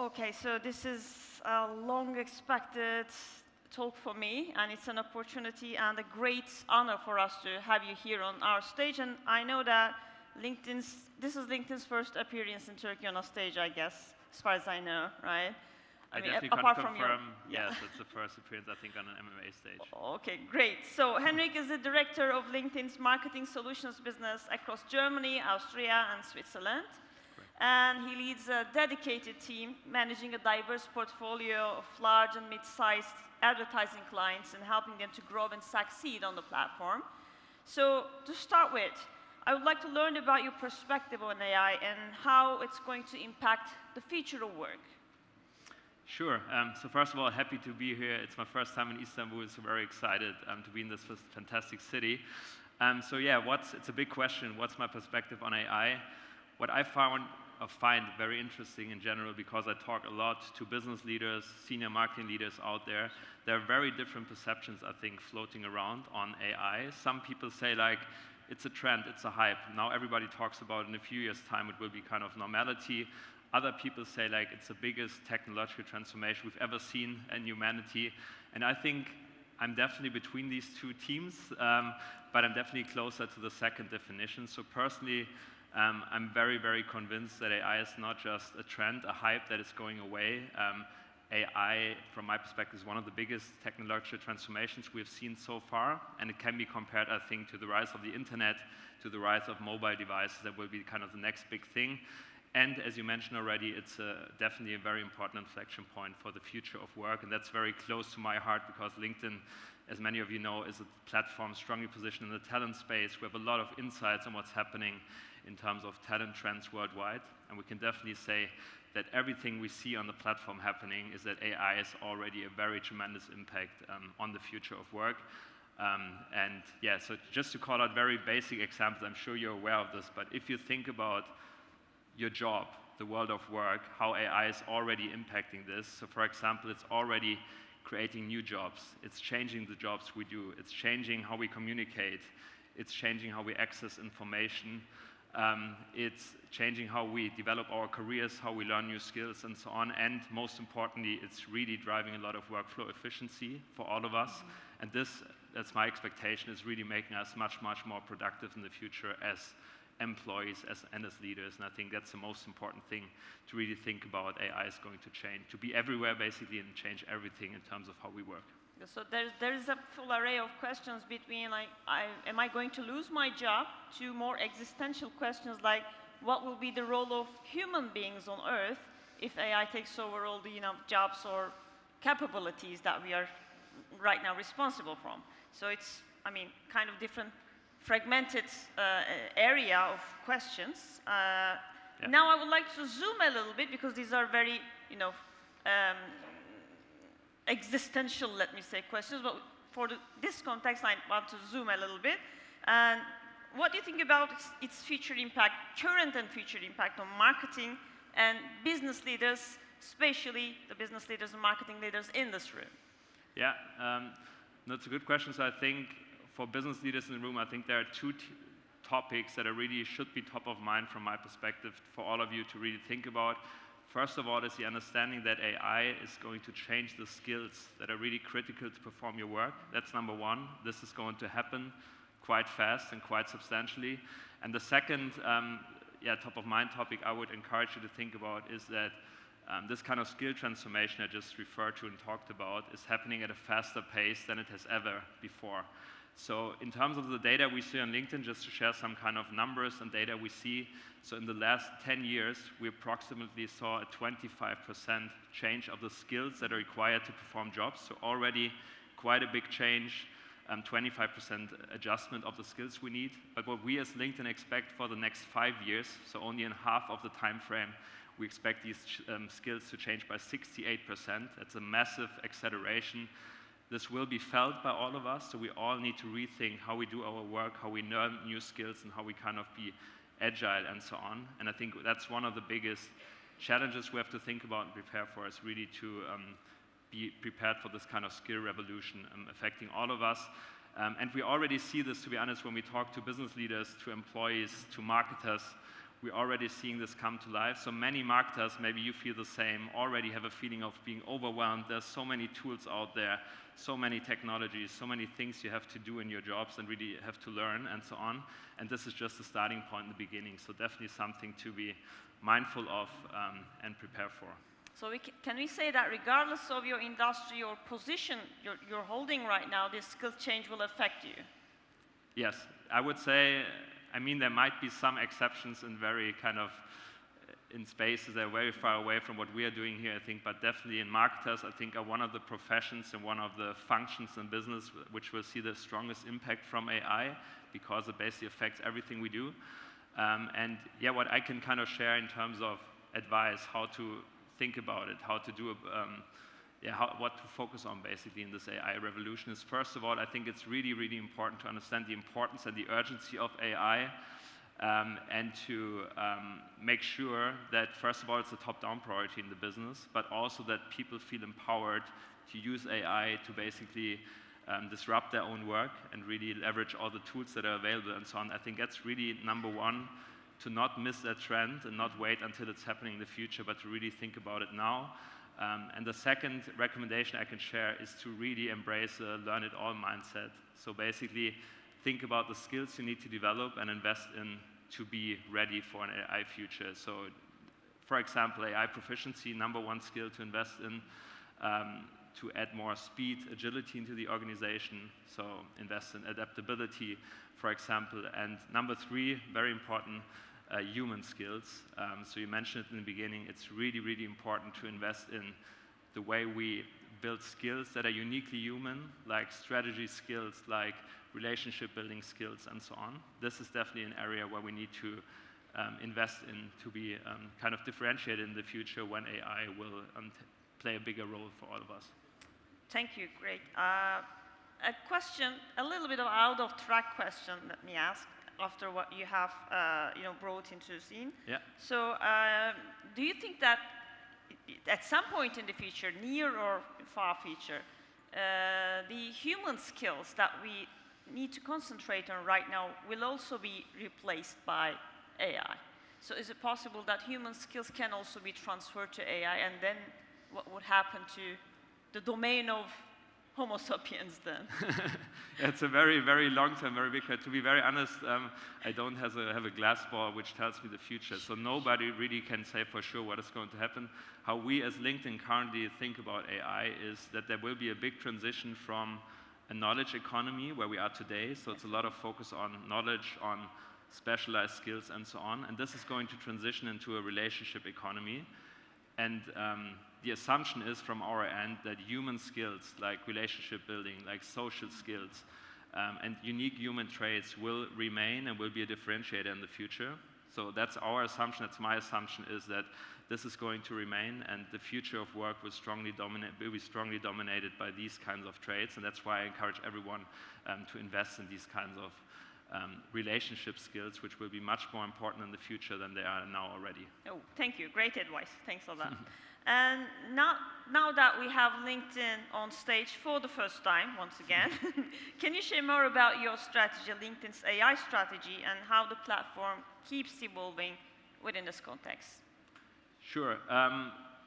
Okay, so this is a long-expected talk for me, and it's an opportunity and a great honor for us to have you here on our stage. And I know that this is LinkedIn's first appearance in Turkey on a stage, I guess, as far as I know, right? I mean, definitely can confirm, yes, it's the first appearance, I think, on an MMA stage. Okay, great. So Henrik is the director of LinkedIn's marketing solutions business across Germany, Austria, and Switzerland. And he leads a dedicated team managing a diverse portfolio of large and mid-sized advertising clients and helping them to grow and succeed on the platform. So to start with, I would like to learn about your perspective on AI and how it's going to impact the future of work. Sure. So first of all, happy to be here. It's my first time in Istanbul, so very excited to be in this fantastic city. So yeah, it's a big question. What's my perspective on AI? What I find very interesting in general, because I talk a lot to business leaders, senior marketing leaders out there, there are very different perceptions, I think, floating around on AI. Some people say, like, it's a trend, it's a hype. Now everybody talks about it. In a few years' time, it will be kind of normality. Other people say, like, it's the biggest technological transformation we've ever seen in humanity. And I think I'm definitely between these two teams, but I'm definitely closer to the second definition. So personally, I'm very, very convinced that AI is not just a trend, a hype that is going away. AI, from my perspective, is one of the biggest technological transformations we've seen so far, and it can be compared, I think, to the rise of the internet, to the rise of mobile devices. That will be kind of the next big thing. And as you mentioned already, it's definitely a very important inflection point for the future of work, and that's very close to my heart because LinkedIn, as many of you know, is a platform strongly positioned in the talent space. We have a lot of insights on what's happening in terms of talent trends worldwide, and we can definitely say that everything we see on the platform happening is that AI is already a very tremendous impact on the future of work. And yeah, so just to call out very basic examples, I'm sure you're aware of this, but if you think about your job, the world of work, how AI is already impacting this. So for example, it's already creating new jobs. It's changing the jobs we do. It's changing how we communicate. It's changing how we access information. It's changing how we develop our careers, how we learn new skills, and so on. And most importantly, it's really driving a lot of workflow efficiency for all of us. And that's my expectation, is really making us much, much more productive in the future as employees and as leaders. And I think that's the most important thing to really think about. AI is going to change, to be everywhere basically, and change everything in terms of how we work. So there is a full array of questions between, like, am I going to lose my job, to more existential questions like, what will be the role of human beings on Earth if AI takes over all the jobs or capabilities that we are right now responsible from? So it's, I mean, kind of different fragmented area of questions. Yeah. Now I would like to zoom a little bit, because these are very, existential, let me say, questions. But for this context, I want to zoom a little bit. And what do you think about its future impact, current and future impact on marketing and business leaders, especially the business leaders and marketing leaders in this room? Yeah, that's a good question. So I think for business leaders in the room, I think there are two topics that are really should be top of mind from my perspective for all of you to really think about. First of all is the understanding that AI is going to change the skills that are really critical to perform your work. That's number one. This is going to happen quite fast and quite substantially. And the second, top of mind topic I would encourage you to think about is that this kind of skill transformation I just referred to and talked about is happening at a faster pace than it has ever before. So in terms of the data we see on LinkedIn, just to share some kind of numbers and data we see, so in the last 10 years, we approximately saw a 25% change of the skills that are required to perform jobs. So already quite a big change, 25% adjustment of the skills we need. But what we as LinkedIn expect for the next 5 years, so only in half of the time frame, we expect these skills to change by 68%. That's a massive acceleration. This will be felt by all of us, so we all need to rethink how we do our work, how we learn new skills, and how we kind of be agile and so on. And I think that's one of the biggest challenges we have to think about and prepare for, is really to be prepared for this kind of skill revolution affecting all of us. And we already see this, to be honest, when we talk to business leaders, to employees, to marketers. we're already seeing this come to life. So many marketers, maybe you feel the same, already have a feeling of being overwhelmed. There's so many tools out there, so many technologies, so many things you have to do in your jobs and really have to learn and so on. And this is just a starting point in the beginning. So definitely something to be mindful of and prepare for. So can we say that regardless of your industry or position you're holding right now, this skill change will affect you? Yes, I would say, I mean, there might be some exceptions in very kind of, in spaces that are very far away from what we are doing here, I think, but definitely in marketers, I think, are one of the professions and one of the functions in business which will see the strongest impact from AI, because it basically affects everything we do. And yeah, what I can kind of share in terms of advice, how to think about it, how to do what to focus on basically in this AI revolution is, first of all, I think it's really, really important to understand the importance and the urgency of AI, and to make sure that, first of all, it's a top-down priority in the business, but also that people feel empowered to use AI to basically disrupt their own work and really leverage all the tools that are available and so on. I think that's really number one, to not miss that trend and not wait until it's happening in the future, but to really think about it now. And the second recommendation I can share is to really embrace a learn-it-all mindset. So basically, think about the skills you need to develop and invest in to be ready for an AI future. So, for example, AI proficiency, number one skill to invest in, to add more speed, agility into the organization. So invest in adaptability, for example. And number three, very important, human skills. So you mentioned it in the beginning, it's really, really important to invest in the way we build skills that are uniquely human, like strategy skills, like relationship building skills, and so on. This is definitely an area where we need to invest in to be kind of differentiated in the future when AI will play a bigger role for all of us. Thank you, great. A question, a little bit of out-of-track question, let me ask, after what you have brought into the scene. Yeah. So do you think that at some point in the future, near or far future, the human skills that we need to concentrate on right now will also be replaced by AI? So is it possible that human skills can also be transferred to AI, and then what would happen to the domain of Homo sapiens then? It's a very, very long-term, very big question. To be very honest, I don't have a glass ball which tells me the future. So nobody really can say for sure what is going to happen. How we as LinkedIn currently think about AI is that there will be a big transition from a knowledge economy where we are today. So it's a lot of focus on knowledge, on specialized skills, and so on. And this is going to transition into a relationship economy. And the assumption is from our end that human skills like relationship building, like social skills, and unique human traits will remain and will be a differentiator in the future. So that's our assumption, that's my assumption, is that this is going to remain, and the future of work will be strongly dominated by these kinds of traits. And that's why I encourage everyone to invest in these kinds of relationship skills, which will be much more important in the future than they are now already. Oh, thank you. Great advice. Thanks a lot. And now that we have LinkedIn on stage for the first time, once again, can you share more about your strategy, LinkedIn's AI strategy, and how the platform keeps evolving within this context? Sure.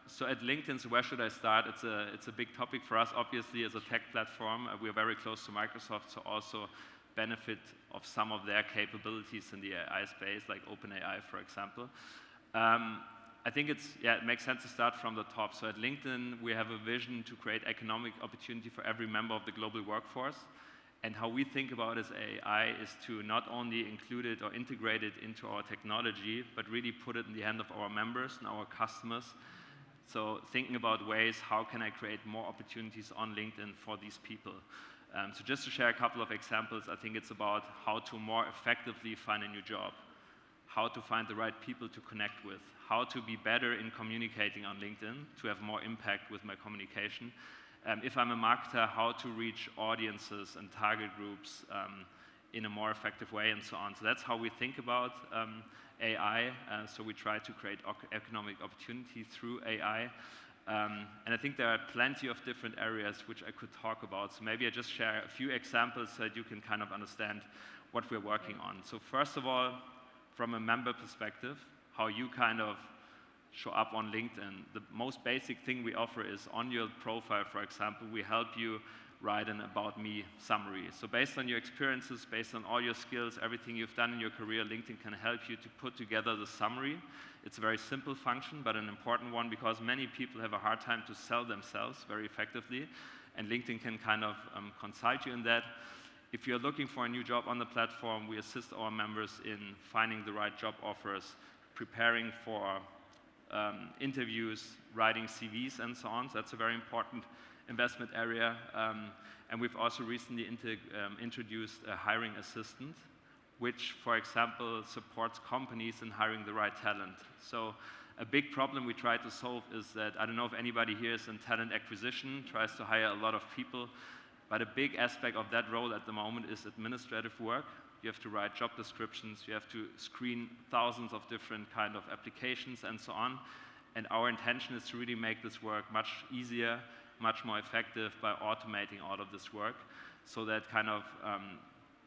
So at LinkedIn, so where should I start? It's a big topic for us, obviously, as a tech platform. We are very close to Microsoft, so also benefit of some of their capabilities in the AI space, like OpenAI, for example. I think it makes sense to start from the top. So at LinkedIn, we have a vision to create economic opportunity for every member of the global workforce. And how we think about as AI is to not only include it or integrate it into our technology, but really put it in the hand of our members and our customers. So thinking about ways, how can I create more opportunities on LinkedIn for these people? So just to share a couple of examples, I think it's about how to more effectively find a new job, how to find the right people to connect with, how to be better in communicating on LinkedIn to have more impact with my communication. If I'm a marketer, how to reach audiences and target groups in a more effective way, and so on. So that's how we think about AI. So we try to create economic opportunity through AI. And I think there are plenty of different areas which I could talk about. So maybe I just share a few examples so that you can kind of understand what we're working on. So first of all, from a member perspective, how you kind of show up on LinkedIn. The most basic thing we offer is on your profile, for example, we help you write an About Me summary. So based on your experiences, based on all your skills, everything you've done in your career, LinkedIn can help you to put together the summary. It's a very simple function, but an important one because many people have a hard time to sell themselves very effectively, and LinkedIn can kind of consult you in that. If you're looking for a new job on the platform, we assist our members in finding the right job offers, preparing for interviews, writing CVs, and so on. So that's a very important investment area. And we've also recently introduced a hiring assistant, which, for example, supports companies in hiring the right talent. So a big problem we try to solve is that, I don't know if anybody here is in talent acquisition, tries to hire a lot of people, but a big aspect of that role at the moment is administrative work. You have to write job descriptions, you have to screen thousands of different kind of applications and so on. And our intention is to really make this work much easier, much more effective by automating all of this work so that kind of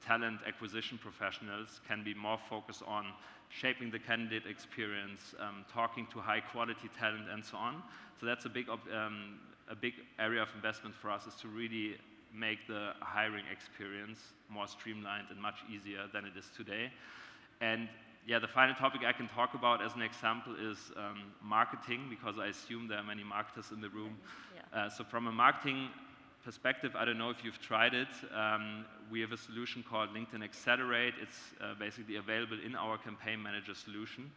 talent acquisition professionals can be more focused on shaping the candidate experience, talking to high quality talent and so on. So that's a big area of investment for us, is to really make the hiring experience more streamlined and much easier than it is today. And yeah, the final topic I can talk about as an example is marketing, because I assume there are many marketers in the room. Yeah. So from a marketing perspective, I don't know if you've tried it. We have a solution called LinkedIn Accelerate. It's basically available in our campaign manager solution.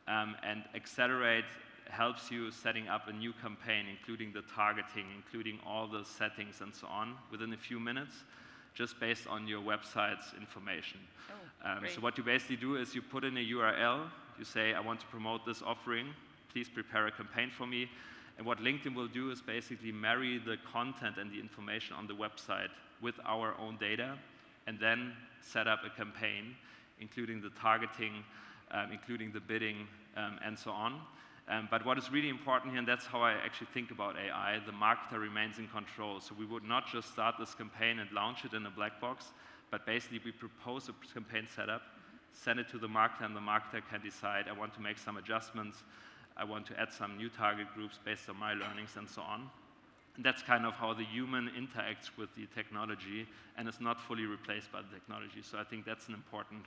And Accelerate helps you setting up a new campaign, including the targeting, including all the settings and so on, within a few minutes, just based on your website's information. So what you basically do is you put in a URL, you say, I want to promote this offering, please prepare a campaign for me. And what LinkedIn will do is basically marry the content and the information on the website with our own data, and then set up a campaign, including the targeting, including the bidding, and so on. But what is really important here, and that's how I actually think about AI, the marketer remains in control. So we would not just start this campaign and launch it in a black box, but basically we propose a campaign setup, send it to the marketer, and the marketer can decide, I want to make some adjustments, I want to add some new target groups based on my learnings and so on. And that's kind of how the human interacts with the technology and is not fully replaced by the technology. So I think that's an important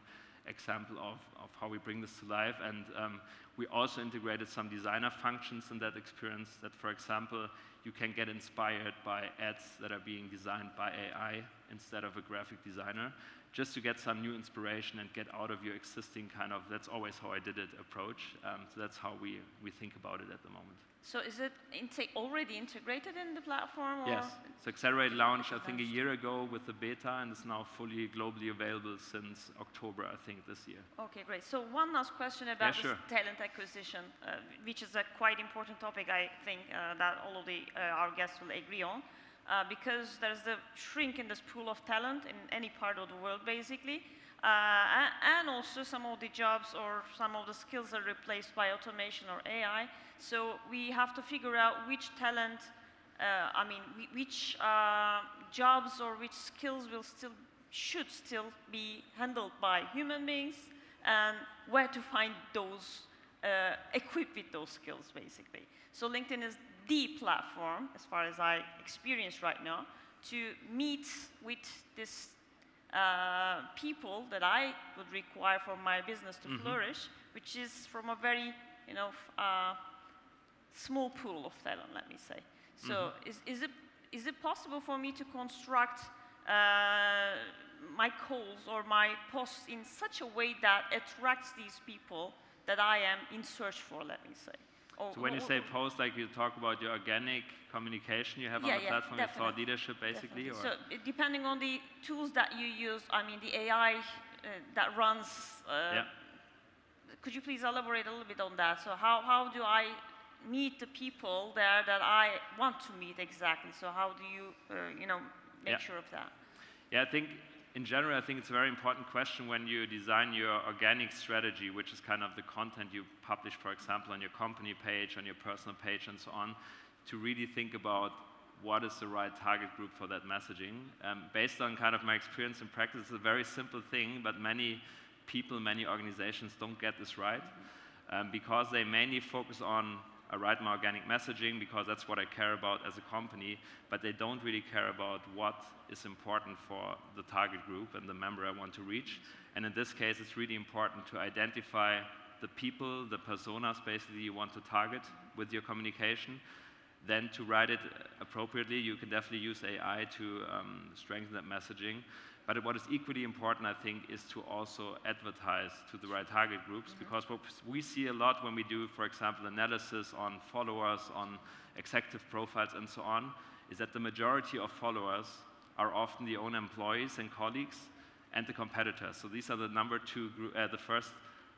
example of how we bring this to life. And we also integrated some designer functions in that experience that, for example, you can get inspired by ads that are being designed by AI instead of a graphic designer, just to get some new inspiration and get out of your existing kind of, that's always how I did it, approach. So that's how we think about it at the moment. So is it already integrated in the platform? Or? Yes. So Accelerate launched, I think, a year ago with the beta, and is now fully globally available since October, I think, this year. Okay, great. So one last question about this talent acquisition, which is a quite important topic, I think, that all of our guests will agree on. Because there's the shrink in this pool of talent in any part of the world, basically. And also some of the jobs or some of the skills are replaced by automation or AI. So we have to figure out which talent, which jobs or which skills should still be handled by human beings, and where to find those, equipped with those skills, basically. So LinkedIn is the platform, as far as I experience right now, to meet with this people that I would require for my business to flourish, which is from a very, small pool of talent, let me say. So is it possible for me to construct my calls or my posts in such a way that attracts these people that I am in search for, let me say? So when you say post, like you talk about your organic communication you have on the platform, your thought leadership, basically? Or? So depending on the tools that you use, the AI that runs, could you please elaborate a little bit on that? So how do I meet the people there that I want to meet exactly? So how do you, make sure of that? Yeah, I think in general, I think it's a very important question when you design your organic strategy, which is kind of the content you publish, for example, on your company page, on your personal page, and so on, to really think about what is the right target group for that messaging. Based on kind of my experience and practice, it's a very simple thing, but many people, many organizations don't get this right because they mainly focus on I write my organic messaging because that's what I care about as a company, but they don't really care about what is important for the target group and the member I want to reach. And in this case, it's really important to identify the people, the personas basically you want to target with your communication. Then to write it appropriately, you can definitely use AI to strengthen that messaging. But what is equally important, I think, is to also advertise to the right target groups, because what we see a lot when we do, for example, analysis on followers, on executive profiles, and so on, is that the majority of followers are often the own employees and colleagues and the competitors. So these are the the first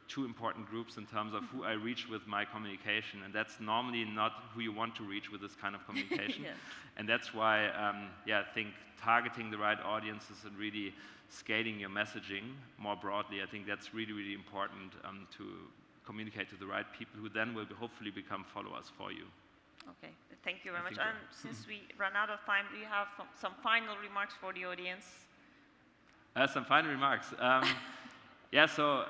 two important groups in terms of who I reach with my communication, and that's normally not who you want to reach with this kind of communication. Yes. And that's why, I think targeting the right audiences and really scaling your messaging more broadly, I think that's really, really important to communicate to the right people who then will hopefully become followers for you. Okay, thank you very much. And since we run out of time, do you have some final remarks for the audience? Some final remarks. So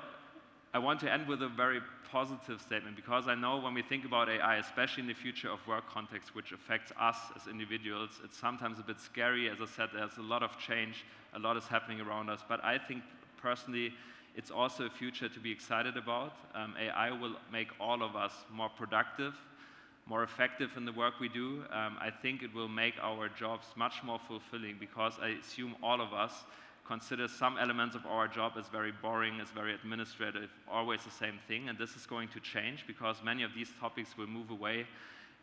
I want to end with a very positive statement, because I know when we think about AI, especially in the future of work context, which affects us as individuals, it's sometimes a bit scary. As I said, there's a lot of change, a lot is happening around us, but I think personally it's also a future to be excited about. AI will make all of us more productive, more effective in the work we do. I think it will make our jobs much more fulfilling, because I assume all of us consider some elements of our job as very boring, as very administrative, always the same thing. And this is going to change, because many of these topics will move away,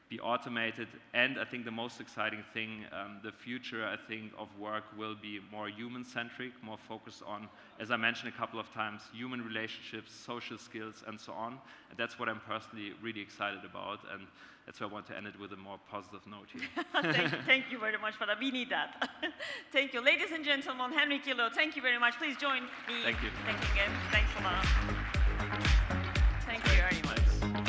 be automated. And I think the most exciting thing, the future, I think, of work will be more human-centric, more focused on, as I mentioned a couple of times, human relationships, social skills, and so on. And that's what I'm personally really excited about. And that's why I want to end it with a more positive note here. Thank you very much for that. We need that. Thank you. Ladies and gentlemen, Henrik, Ihlo, thank you very much. Please join me. Thank you. Thank you again. Thanks a lot.